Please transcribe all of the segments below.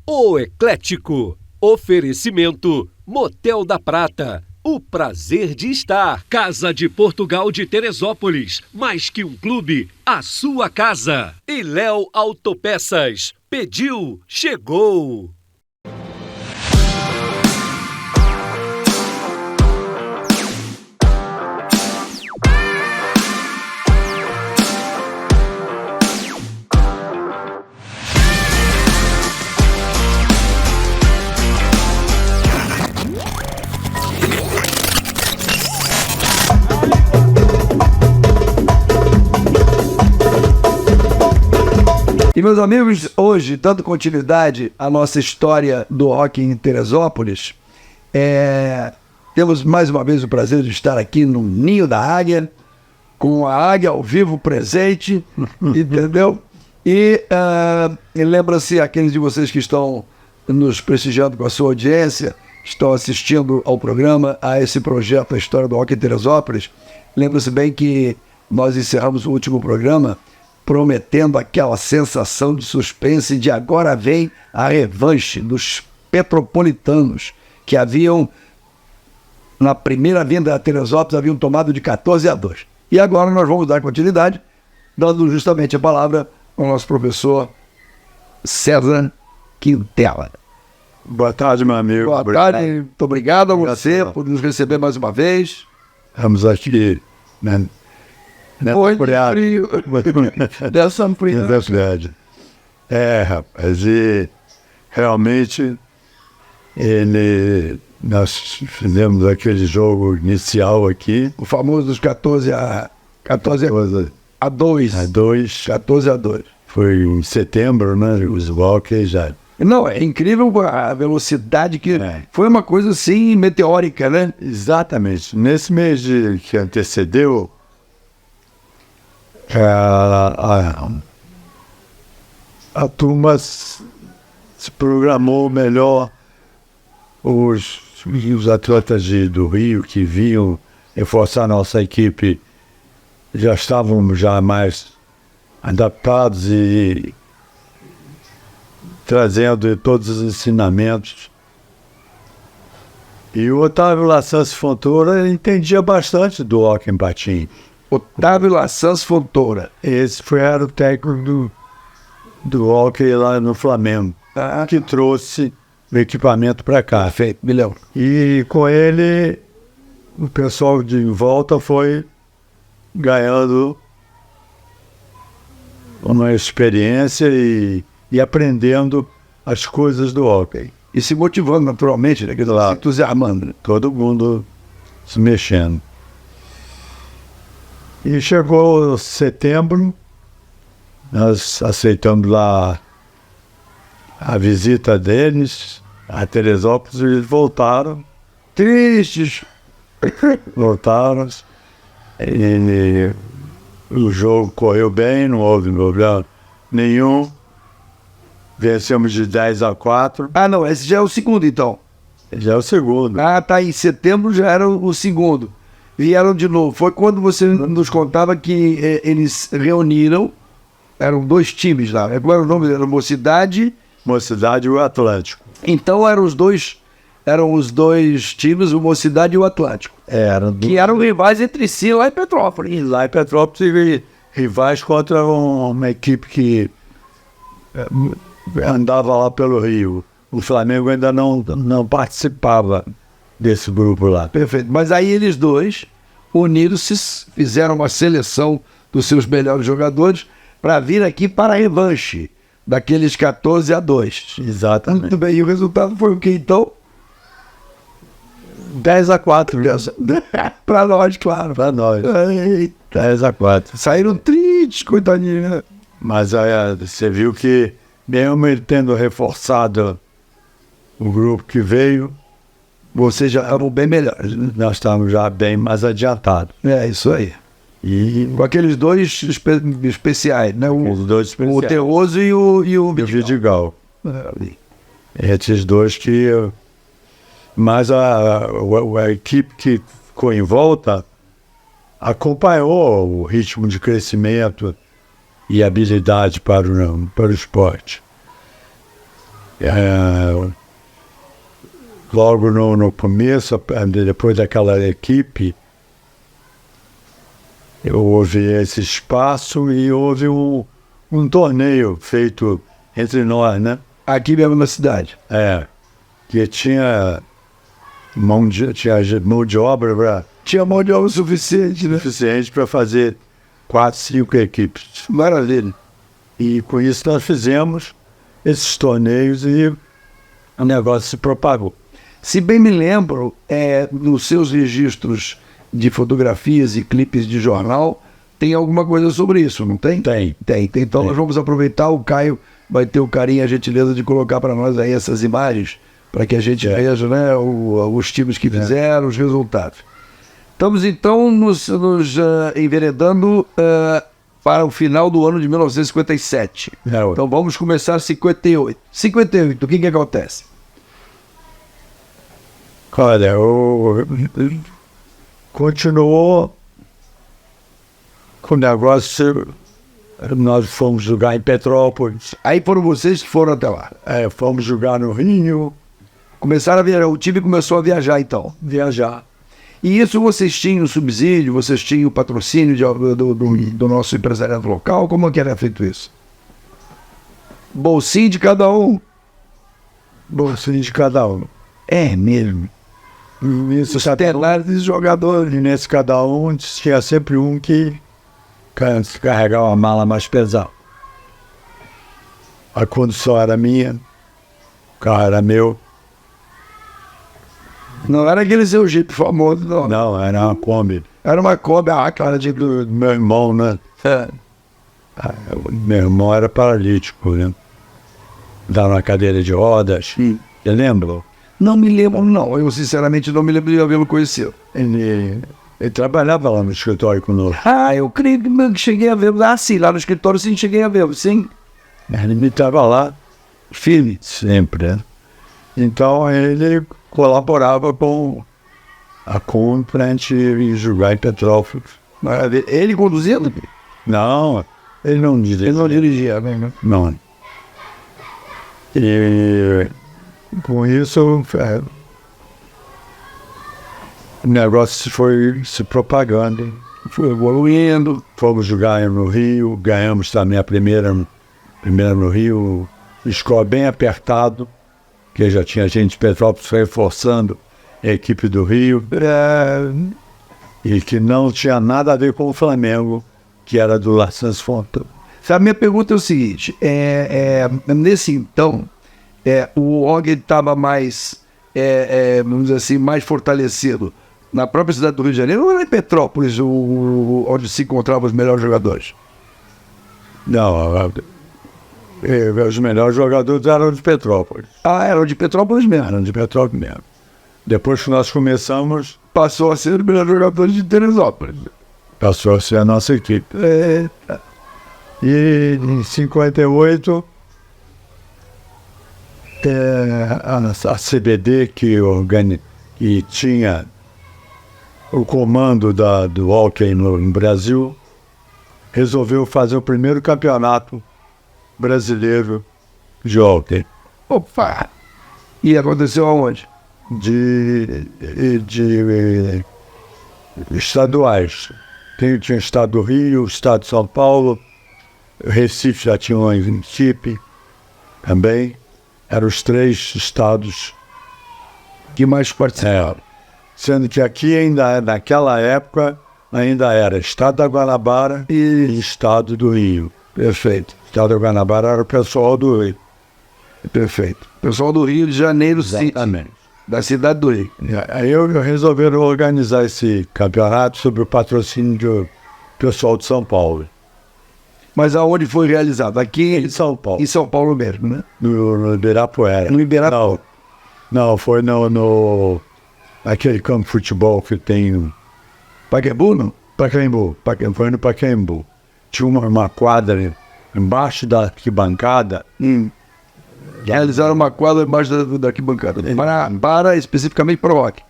O Eclético. Oferecimento Motel da Prata. O prazer de estar. Casa de Portugal de Teresópolis. Mais que um clube, a sua casa. E Léo Autopeças. Pediu, chegou. E, meus amigos, hoje, dando continuidade à nossa história do rock em Teresópolis, temos mais uma vez o prazer de estar aqui no Ninho da Águia, com a águia ao vivo presente, entendeu? E lembra-se aqueles de vocês que estão nos prestigiando com a sua audiência, estão assistindo ao programa, a esse projeto, a história do rock em Teresópolis, lembra-se bem que nós encerramos o último programa prometendo aquela sensação de suspense de agora vem a revanche dos petropolitanos, que haviam, na primeira vinda a Teresópolis, haviam tomado de 14-2. E agora nós vamos dar continuidade, dando justamente a palavra ao nosso professor César Quintela. Boa tarde, meu amigo. Boa tarde, muito obrigado a você por nos receber mais uma vez. Vamos aqui, né? Hoje frio. Dessa frio. É verdade. Rapaz, e realmente nós fizemos aquele jogo inicial aqui. O famoso dos 14 a 2. 14-2. Foi em setembro, né? Os walkers já. Não, é incrível a velocidade que foi uma coisa assim meteórica, né? Exatamente. Nesse mês que antecedeu, a turma se programou melhor. Os atletas do Rio que vinham reforçar nossa equipe já estavam já mais adaptados e trazendo todos os ensinamentos. E o Otávio Lassance Fontoura entendia bastante do hockey em patins. Otávio Lassance Fontoura. Esse era o técnico do hockey lá no Flamengo, que trouxe o equipamento para cá. Perfeito, Milhão. E com ele, o pessoal de volta foi ganhando uma experiência e aprendendo as coisas do hockey. E se motivando naturalmente, né? Claro. Se entusiasmando, né? Todo mundo se mexendo. E chegou setembro, nós aceitamos lá a visita deles a Teresópolis e eles voltaram, Tristes. voltaram, e o jogo correu bem, não houve problema nenhum, vencemos de 10-4. Ah, não, esse já é o segundo, então. Já é o segundo. Ah, tá, em setembro já era o segundo. Vieram de novo. Foi quando você nos contava que eles reuniram, eram dois times lá. Qual era o nome? Era Mocidade e o Atlântico. Então eram os dois times, o Mocidade e o Atlântico. Que eram rivais entre si lá em Petrópolis. E lá em Petrópolis, rivais contra uma equipe que andava lá pelo Rio. O Flamengo ainda não participava desse grupo lá. Perfeito. Mas aí eles dois, unidos-se, fizeram uma seleção dos seus melhores jogadores para vir aqui para a revanche daqueles 14-2. Exatamente. Muito bem. E o resultado foi o que, então? 10-4. Para nós, claro. Para nós. 10-4. Saíram tristes, coitadinhos, né? Mas você viu que, mesmo ele tendo reforçado o grupo que veio, vocês já estavam bem melhores, né? Nós estávamos já bem mais adiantados. É, isso aí. E com aqueles dois especiais, né? Os dois especiais. O Terroso e o Vidigal. Esses dois que... Mas a equipe que ficou em volta acompanhou o ritmo de crescimento e habilidade para o esporte. Logo no começo, depois daquela equipe, houve esse espaço e houve um torneio feito entre nós, né? Aqui mesmo na cidade. Que tinha mão de obra Tinha mão de obra suficiente, né? suficiente para fazer 4, 5 equipes. Maravilha. E com isso nós fizemos esses torneios e o negócio se propagou. Se bem me lembro, nos seus registros de fotografias e clipes de jornal, tem alguma coisa sobre isso, não tem? Tem. Então nós vamos aproveitar, o Caio vai ter o carinho e a gentileza de colocar para nós aí essas imagens, para que a gente veja, né, os times que fizeram, os resultados. Estamos então nos enveredando para o final do ano de 1957. Então vamos começar 58. 58, o que acontece? Olha, continuou com o negócio. Nós fomos jogar em Petrópolis. Aí foram vocês que foram até lá. Fomos jogar no Rio. Começaram a viajar, o time começou a viajar então. Viajar. E isso vocês tinham subsídio, vocês tinham patrocínio do nosso empresariado local? Como que era feito isso? Bolsinho de cada um? Bolsinho de cada um. É mesmo? Isso, Estelares de jogadores. E nesse cada um tinha sempre um que carregava uma mala mais pesada. A condução era minha, o carro era meu. Não era aquele seu Jeep famoso, não. Não, era uma Kombi. Era uma Kombi, cara de... Do meu irmão, né? Meu irmão era paralítico, né? Estava na cadeira de rodas. Você lembra? Não me lembro, não. Eu, sinceramente, não me lembro de havê-lo conhecido. Ele trabalhava lá no escritório conosco. Eu creio que cheguei a ver. Sim, lá no escritório sim, cheguei a ver, sim. Ele estava lá, firme. Sempre, né? Então, ele colaborava com a Kombi para a gente ir jogar em Petrópolis. Ele conduzindo? Não, ele não dirigia. Ele não dirigia, né? Não. E com isso, o negócio foi se propagando, foi evoluindo. Fomos jogar no Rio, ganhamos também a primeira no Rio, score bem apertado, que já tinha gente de Petrópolis reforçando a equipe do Rio, e que não tinha nada a ver com o Flamengo, que era do Lassans Fontana. A minha pergunta é o seguinte, nesse então, o OG estava mais, vamos dizer assim, mais fortalecido na própria cidade do Rio de Janeiro ou era em Petrópolis, onde se encontravam os melhores jogadores? Não, os melhores jogadores eram de Petrópolis. Eram de Petrópolis mesmo? Eram de Petrópolis mesmo. Depois que nós começamos... Passou a ser os melhores jogadores de Teresópolis. Passou a ser a nossa equipe. E em 58, a CBD, que tinha o comando do hóquei no Brasil, resolveu fazer o primeiro campeonato brasileiro de hóquei. Opa! E aconteceu aonde? De estaduais. Tinha o estado do Rio, o estado de São Paulo, Recife já tinha uma equipe também. Eram os 3 estados que mais participaram. Sendo que aqui ainda, naquela época, ainda era estado da Guanabara e estado do Rio. Perfeito. O estado da Guanabara era o pessoal do Rio. Perfeito. Pessoal do Rio de Janeiro, exatamente. Da cidade do Rio. Aí eu resolveram organizar esse campeonato sob o patrocínio do pessoal de São Paulo. Mas aonde foi realizado? Aqui em São Paulo. Em São Paulo mesmo, né? No Ibirapuera. No Ibirapuera? Não, foi naquele campo de futebol que tem... Pacaembu, não? Pacaembu. Foi no Pacaembu. Tinha uma quadra embaixo da arquibancada. Realizaram uma quadra embaixo da arquibancada. Para especificamente para o hóquei.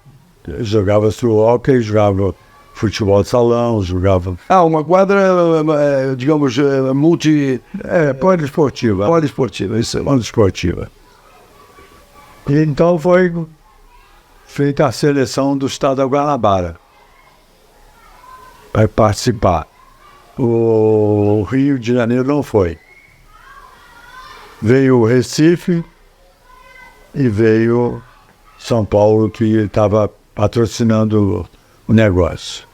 Jogava-se o hóquei, jogava futebol de salão, jogava... uma quadra, digamos, poliesportiva. Poliesportiva, isso aí. Poliesportiva. E então foi feita a seleção do estado da Guanabara para participar. O Rio de Janeiro não foi. Veio o Recife e veio São Paulo, que estava patrocinando o negócio.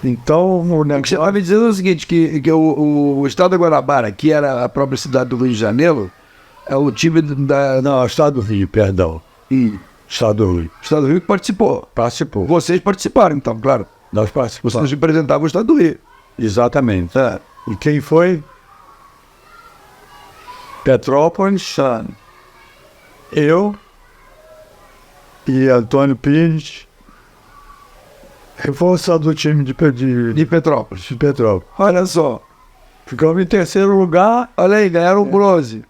Então, o Você negócio... estava me dizendo o seguinte, que o estado da Guanabara, que era a própria cidade do Rio de Janeiro, é o time da... Não, o estado do Rio, perdão. Estado do Rio. O estado do Rio que participou. Participou. Vocês participaram, então, claro. Nós participamos. Vocês representavam o estado do Rio. Exatamente. É. E quem foi? Petrópolis, eu e Antônio Pires, reforçado do time de Petrópolis. Petrópolis. Olha só. Ficamos em terceiro lugar. Olha aí, ganharam o bronze.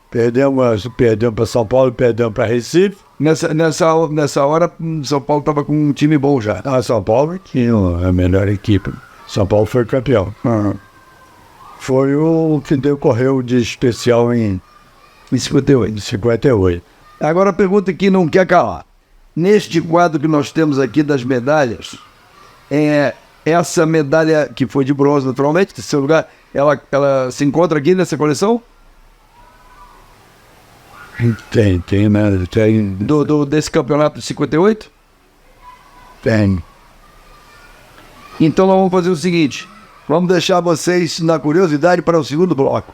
Perdemos para São Paulo, perdemos para Recife. Nessa hora, São Paulo estava com um time bom já. São Paulo tinha a melhor equipe. São Paulo foi campeão. Foi o que decorreu de especial em 58. Agora a pergunta que não quer calar. Neste quadro que nós temos aqui das medalhas, essa medalha que foi de bronze, naturalmente, terceiro lugar, ela se encontra aqui nessa coleção? Tem, né? Tem. Desse campeonato de 58? Tem. Então nós vamos fazer o seguinte, vamos deixar vocês na curiosidade para o segundo bloco.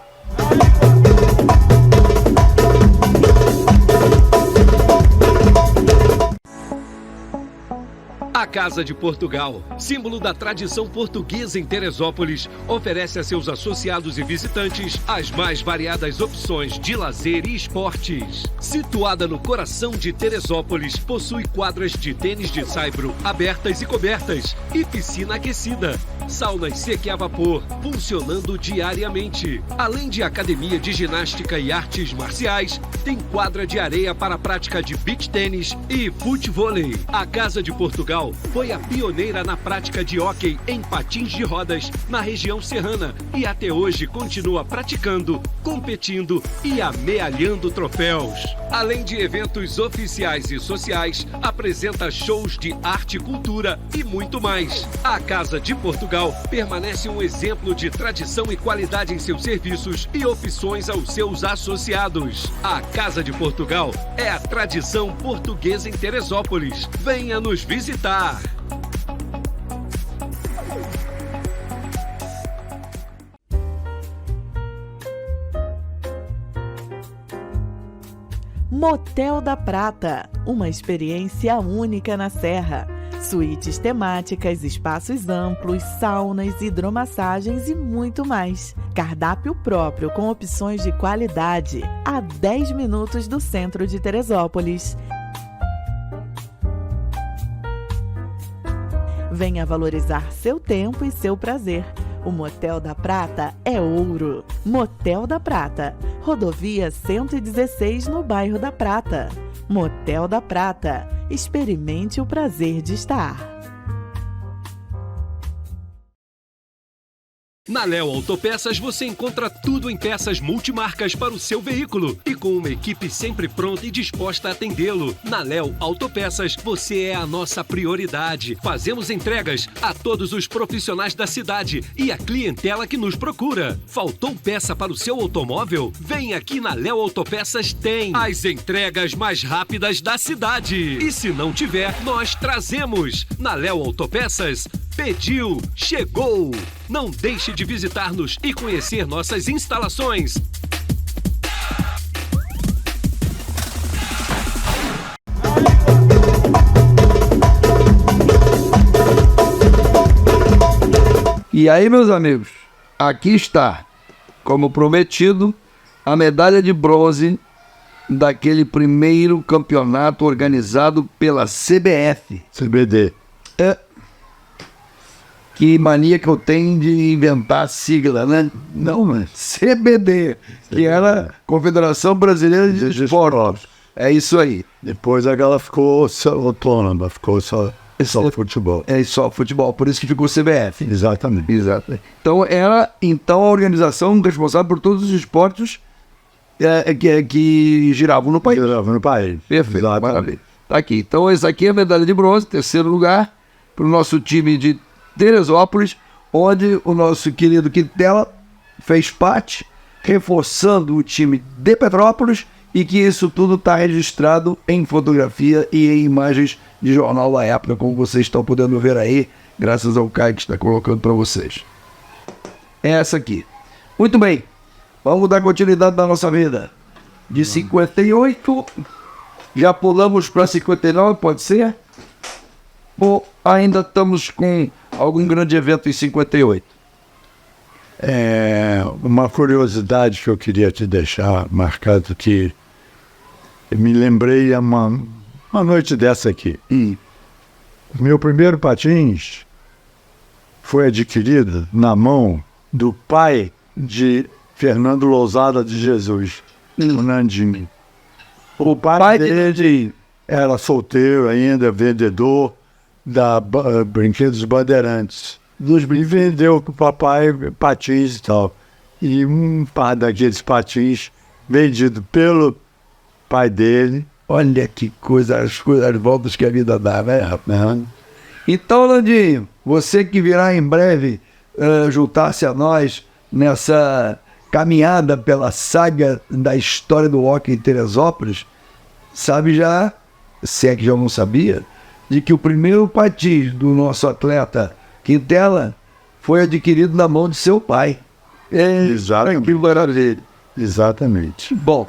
A Casa de Portugal, símbolo da tradição portuguesa em Teresópolis, oferece a seus associados e visitantes as mais variadas opções de lazer e esportes. Situada no coração de Teresópolis, possui quadras de tênis de saibro abertas e cobertas e piscina aquecida. Saunas seca e a vapor, funcionando diariamente. Além de academia de ginástica e artes marciais, tem quadra de areia para a prática de beach tênis e futevôlei. A Casa de Portugal foi a pioneira na prática de hóquei em patins de rodas na região serrana e até hoje continua praticando, competindo e amealhando troféus. Além de eventos oficiais e sociais, apresenta shows de arte e cultura e muito mais. A Casa de Portugal permanece um exemplo de tradição e qualidade em seus serviços e opções aos seus associados. A Casa de Portugal é a tradição portuguesa em Teresópolis. Venha nos visitar! Motel da Prata, uma experiência única na Serra. Suítes temáticas, espaços amplos, saunas, hidromassagens e muito mais. Cardápio próprio com opções de qualidade, a 10 minutos do centro de Teresópolis. Venha valorizar seu tempo e seu prazer. O Motel da Prata é ouro. Motel da Prata, rodovia 116 no bairro da Prata. Motel da Prata, experimente o prazer de estar. Na Léo Autopeças você encontra tudo em peças multimarcas para o seu veículo e com uma equipe sempre pronta e disposta a atendê-lo. Na Léo Autopeças você é a nossa prioridade. Fazemos entregas a todos os profissionais da cidade e a clientela que nos procura. Faltou peça para o seu automóvel? Vem aqui na Léo Autopeças, tem as entregas mais rápidas da cidade. E se não tiver, nós trazemos. Na Léo Autopeças, pediu, chegou! Não deixe de visitar-nos e conhecer nossas instalações. E aí, meus amigos, aqui está, como prometido, a medalha de bronze daquele primeiro campeonato organizado pela CBF. CBD. Que mania que eu tenho de inventar sigla, né? Não, mas CBD, que era Confederação Brasileira de Esportes. É isso aí. Depois ela ficou autônoma, ficou só futebol. É só futebol, por isso que ficou CBF. Exatamente. Exato. Então era a organização responsável por todos os esportes que giravam no país. Girava no país. Perfeito, Exatamente. maravilha. Tá aqui. Então, esse aqui é a medalha de bronze, terceiro lugar, para o nosso time de Teresópolis, onde o nosso querido Quintela fez parte, reforçando o time de Petrópolis, e que isso tudo está registrado em fotografia e em imagens de jornal da época, como vocês estão podendo ver aí, graças ao Caio que está colocando para vocês. É essa aqui. Muito bem, vamos dar continuidade na nossa vida. De 58, já pulamos para 59, pode ser? Ou ainda estamos com algum grande evento em 58? Uma curiosidade que eu queria te deixar marcado, que eu me lembrei uma noite dessa aqui. Meu primeiro patins foi adquirido na mão do pai de Fernando Lousada de Jesus, o Nandinho. O pai dele era solteiro ainda, vendedor da Brinquedos Bandeirantes. E vendeu para o papai patins e tal. E um par daqueles patins vendido pelo pai dele. Olha que coisa, as voltas que a vida dá, né, rapaz? Então, Landinho, você que virá em breve juntar-se a nós nessa caminhada pela saga da história do hóquei em Teresópolis, sabe já, se é que já não sabia, de que o primeiro patins do nosso atleta Quintela foi adquirido na mão de seu pai. Exatamente. Que maravilha. Exatamente. Bom,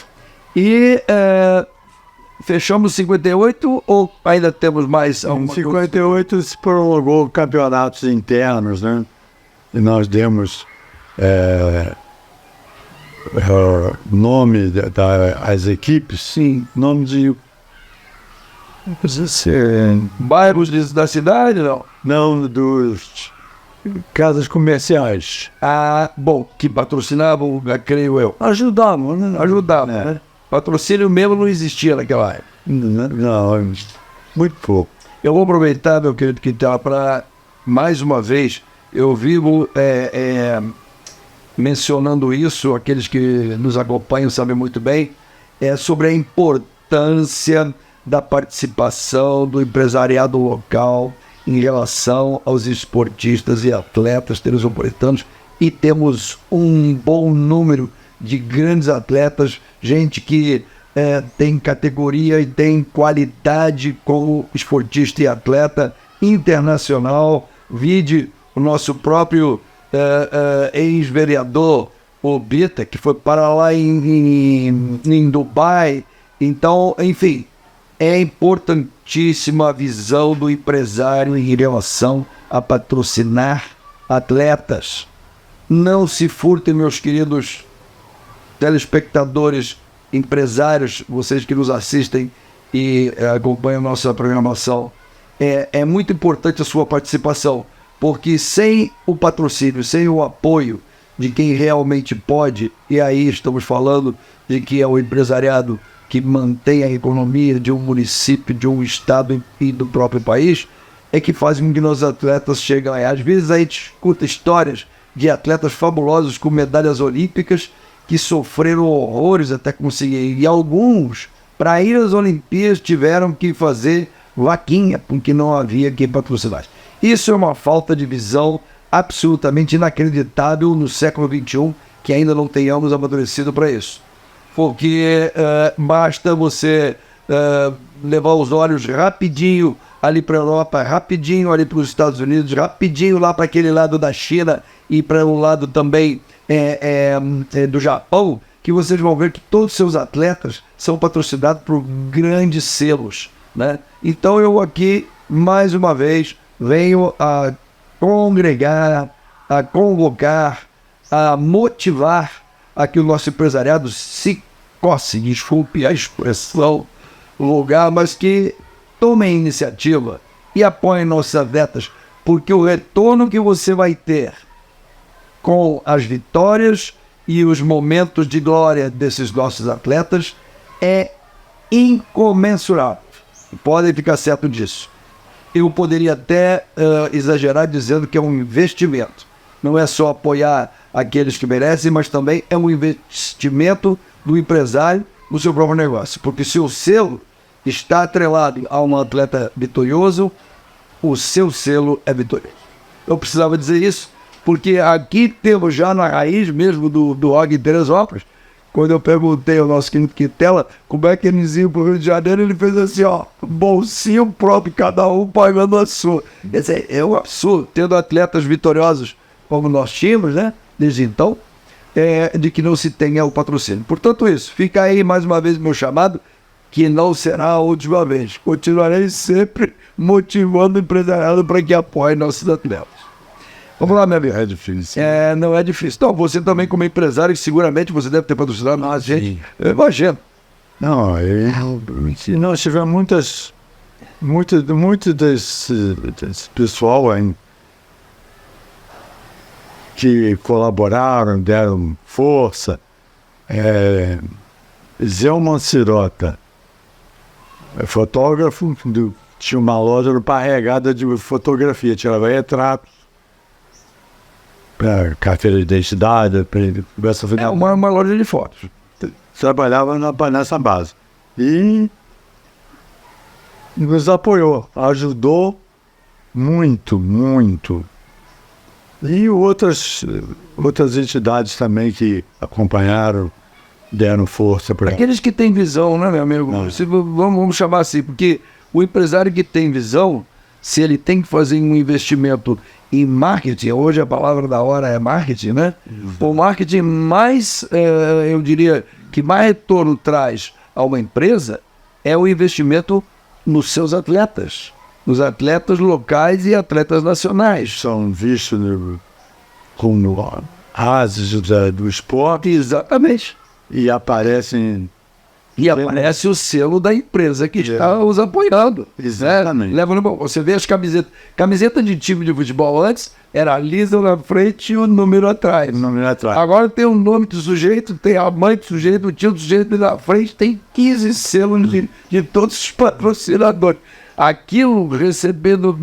e fechamos 58 ou ainda temos mais Em alguma 58 se prolongou campeonatos internos, né? E nós demos nome das equipes, sim, nome de bairros da cidade, não? não dos casas comerciais. Bom, que patrocinavam, creio eu. Ajudavam, né? Ajudavam, né? Patrocínio mesmo não existia naquela época. Não, muito pouco. Eu vou aproveitar, meu querido Quintela, para, mais uma vez, eu vivo mencionando isso, aqueles que nos acompanham sabem muito bem, sobre a importância da participação do empresariado local em relação aos esportistas e atletas teresopolitanos, e temos um bom número de grandes atletas, gente que tem categoria e tem qualidade como esportista e atleta internacional. Vide o nosso próprio ex-vereador, o Bita, que foi para lá em Dubai. Então, enfim, é importantíssima a visão do empresário em relação a patrocinar atletas. Não se furtem, meus queridos telespectadores, empresários, vocês que nos assistem e acompanham nossa programação. É muito importante a sua participação, porque sem o patrocínio, sem o apoio de quem realmente pode, e aí estamos falando de que é o empresariado que mantém a economia de um município, de um estado e do próprio país, é que faz com que nossos atletas cheguem lá. Às vezes a gente escuta histórias de atletas fabulosos com medalhas olímpicas que sofreram horrores até conseguir. E alguns, para ir às Olimpíadas, tiveram que fazer vaquinha, porque não havia quem patrocinar. Isso é uma falta de visão absolutamente inacreditável no século XXI, que ainda não tenhamos amadurecido para isso. Porque basta você levar os olhos rapidinho ali para a Europa, rapidinho ali para os Estados Unidos, rapidinho lá para aquele lado da China e para um lado também do Japão, que vocês vão ver que todos os seus atletas são patrocinados por grandes selos, né? Então eu aqui, mais uma vez, venho a congregar, a convocar, a motivar a que o nosso empresariado se coce, desculpe a expressão, lugar, mas que tomem iniciativa e apoiem nossos atletas, porque o retorno que você vai ter com as vitórias e os momentos de glória desses nossos atletas é incomensurável. Podem ficar certo disso. Eu poderia até exagerar dizendo que é um investimento. Não é só apoiar aqueles que merecem, mas também é um investimento do empresário no seu próprio negócio. Porque se o selo está atrelado a um atleta vitorioso, o seu selo é vitorioso. Eu precisava dizer isso, porque aqui temos já na raiz mesmo do Og em Teresópolis. Quando eu perguntei ao nosso querido Quintela como é que eles iam para o Rio de Janeiro, ele fez assim, ó, bolsinho próprio, cada um pagando a sua. Quer dizer, é um absurdo, tendo atletas vitoriosos como nós tínhamos, né, desde então, de que não se tenha o patrocínio. Portanto, isso, fica aí mais uma vez meu chamado, que não será a última vez. Continuarei sempre motivando o empresariado para que apoie nossos atletas. Vamos lá, meu amigo. É difícil. Não é difícil. Então, você também como empresário, seguramente você deve ter patrocinado mais gente. Eu imagino. Não, nós tivemos muito desse pessoal que colaboraram, deram força. Zé Mancirota, fotógrafo, tinha uma loja no Parregada de fotografia, tirava retratos, para carteira de identidade, para uma loja de fotos. Trabalhava nessa base. E nos apoiou, ajudou muito, muito. E outras entidades também que acompanharam, deram força para... Aqueles que têm visão, né, meu amigo? Vamos chamar assim, porque o empresário que tem visão, se ele tem que fazer um investimento em marketing, hoje a palavra da hora é marketing, né? O marketing mais, eu diria, que mais retorno traz a uma empresa é o investimento nos seus atletas, nos atletas locais e atletas nacionais. São vistos como ases do esporte. Exatamente. E aparecem... E aparece o selo da empresa que está os apoiando. Exatamente. Né? Você vê as camisetas. Camiseta de time de futebol antes era a lisa na frente e o número atrás. Agora tem o nome do sujeito, tem a mãe do sujeito, o tio do sujeito na frente, tem 15 selos de todos os patrocinadores. Aquilo recebendo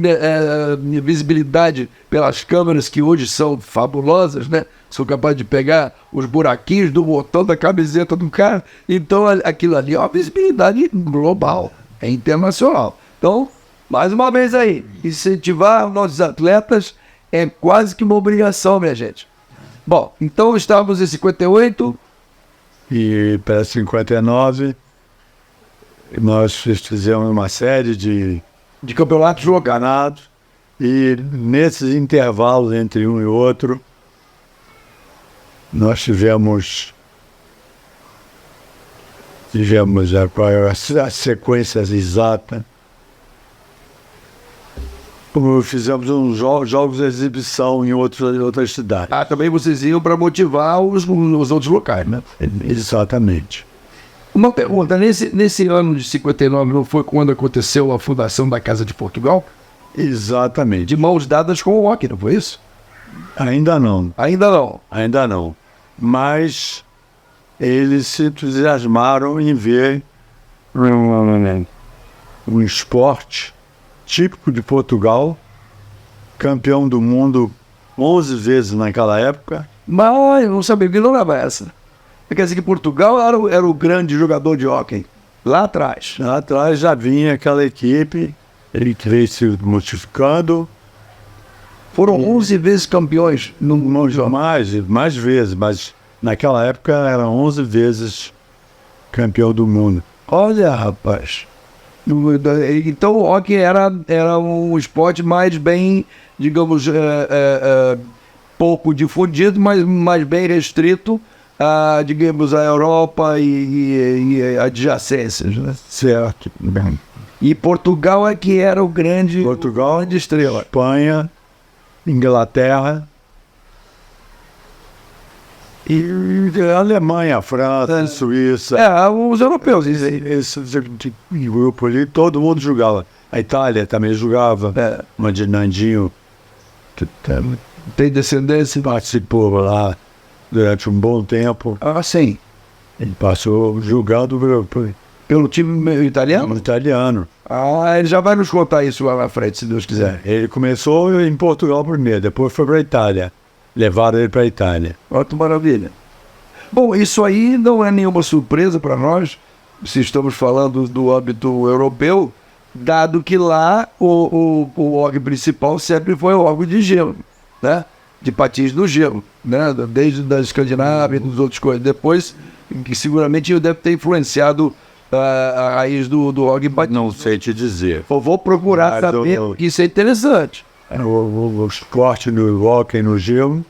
visibilidade pelas câmeras que hoje são fabulosas, né? Sou capaz de pegar os buraquinhos do botão da camiseta do cara. Então aquilo ali é uma visibilidade global, é internacional. Então, mais uma vez aí, incentivar os nossos atletas é quase que uma obrigação, minha gente. Bom, então estávamos em 58. E para 59... nós fizemos uma série de campeonatos jogados e nesses intervalos entre um e outro nós tivemos a sequência exata. Fizemos uns jogos de exibição em outras cidades. Também vocês iam para motivar os outros locais, né? Exatamente. Uma pergunta, nesse ano de 59 não foi quando aconteceu a fundação da Casa de Portugal? Exatamente. De mãos dadas com o hockey, não foi isso? Ainda não. Ainda não. Mas eles se entusiasmaram em ver um esporte típico de Portugal, campeão do mundo 11 vezes naquela época. Mas eu não sabia que não era essa. Quer dizer que Portugal era o grande jogador de hóquei. Lá atrás já vinha aquela equipe, ele veio se multiplicando. Foram 11 vezes campeões. Mais vezes, mas naquela época eram 11 vezes campeão do mundo. Olha, rapaz. Então o hóquei era um esporte mais bem, digamos, pouco difundido, mas mais bem restrito digamos, a Europa e adjacências, né? Certo. Bem. E Portugal é que era o grande estrela. Espanha, Inglaterra e a Alemanha, a França, Suíça. Os europeus. Esse grupo ali, todo mundo jogava. A Itália também jogava. Uma de Nandinho, que tem descendência, participou lá durante um bom tempo. Sim. Ele passou jogando pelo time italiano? Italiano. Ele já vai nos contar isso lá na frente, se Deus quiser. Ele começou em Portugal primeiro, depois foi para a Itália. Levaram ele para a Itália. Ótimo, maravilha. Bom, isso aí não é nenhuma surpresa para nós, se estamos falando do âmbito europeu, dado que lá o órgão principal sempre foi o órgão de gelo, né? De patins no gelo, né? Desde da Escandinávia e dos outros coisas. Depois, que seguramente deve ter influenciado a raiz do órgão patins. Não sei te dizer. Eu vou procurar saber, que isso é interessante. O esporte no hóquei no gelo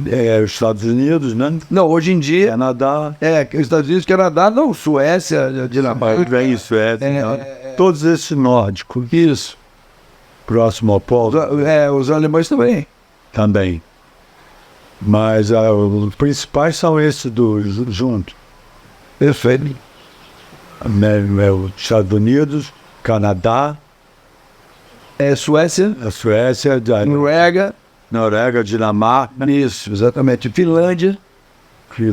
é os Estados Unidos, né? Não, hoje em dia... Canadá. os Estados Unidos, Canadá, não, Suécia, Dinamarca. Vem Suécia. Todos esses nórdicos. Isso. Próximo ao polo. Os alemães também. Também. Mas os principais são esses juntos. Perfeito. Os Estados Unidos, Canadá, Suécia, a Suécia, Noruega, Dinamarca. isso, exatamente. Finlândia.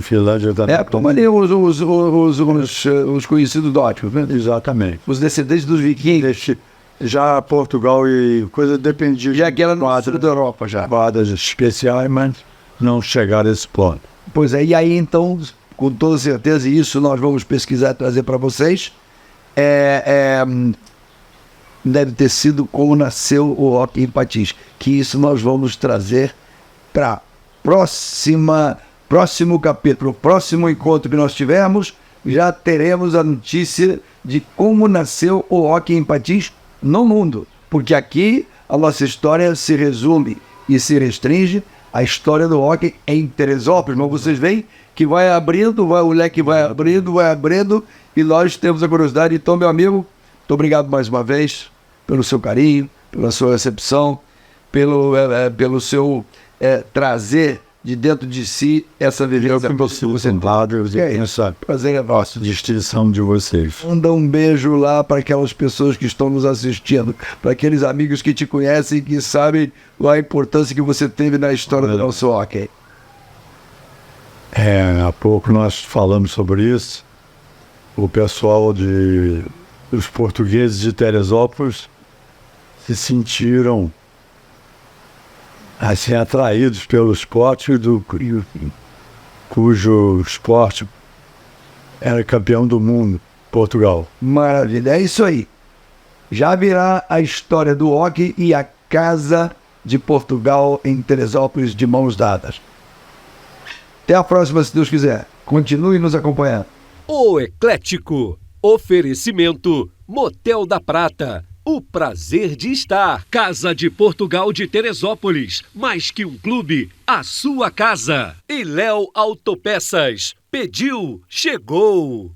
Finlândia também. Toma ali os conhecidos nórdicos, né? Exatamente. Os descendentes dos vikings. Já Portugal e coisa dependia Já que era no sul da Europa, já. Quadras especiais, mas não chegaram a esse ponto. Pois é, e aí então, com toda certeza, e isso nós vamos pesquisar e trazer para vocês, deve ter sido como nasceu o hóquei em patins, que isso nós vamos trazer para próximo capítulo, próximo encontro que nós tivermos, já teremos a notícia de como nasceu o hóquei em patins no mundo, porque aqui a nossa história se resume e se restringe à história do hóquei em Teresópolis, mas vocês veem que vai abrindo, o leque vai abrindo, e nós temos a curiosidade. Então, meu amigo, muito obrigado mais uma vez pelo seu carinho, pela sua recepção, pelo seu trazer de dentro de si essa vivência. Essa prazer é nosso. distinção de vocês. Manda um beijo lá para aquelas pessoas que estão nos assistindo, para aqueles amigos que te conhecem e que sabem a importância que você teve na história do nosso hóquei. Há pouco nós falamos sobre isso. O pessoal os portugueses de Teresópolis se sentiram assim atraídos pelo esporte cujo esporte era campeão do mundo, Portugal. Maravilha, é isso aí. Já virá a história do hóquei e a Casa de Portugal em Teresópolis de mãos dadas. Até a próxima, se Deus quiser. Continue nos acompanhando. O Eclético. Oferecimento Motel da Prata. O prazer de estar. Casa de Portugal de Teresópolis. Mais que um clube, a sua casa. E Léo Autopeças. Pediu, chegou.